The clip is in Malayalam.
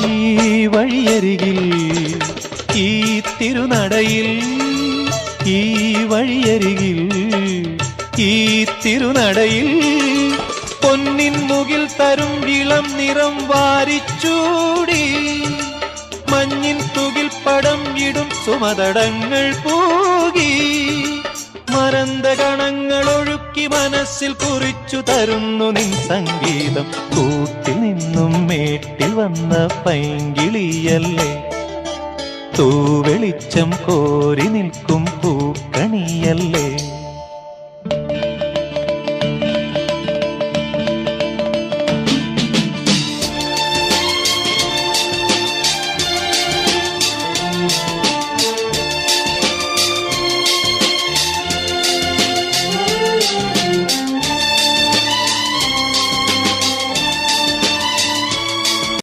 ഈ വഴിയരികിൽ ഈ തിരുനടയിൽ ഈ വഴിയരികിൽ ഈ തിരുനടയിൽ പൊന്നിൻ മുകിൽ തരും ഇളം നിറം വാരിച്ചൂടി മഞ്ഞിൻ തുകിൽ പടം ഇടും സുമതടങ്ങൾ പൂകി മരന്ത കണങ്ങൾ ഒഴുക്കി മനസ്സിൽ കുറിച്ചു തരുന്നു നിൻ സംഗീതം കൂട്ടിൽ നിന്നും മേട്ടിൽ വന്ന പൈങ്കിളിയല്ലേ തൂവെളിച്ചം കോരി നിൽക്കും പൂക്കണിയല്ലേ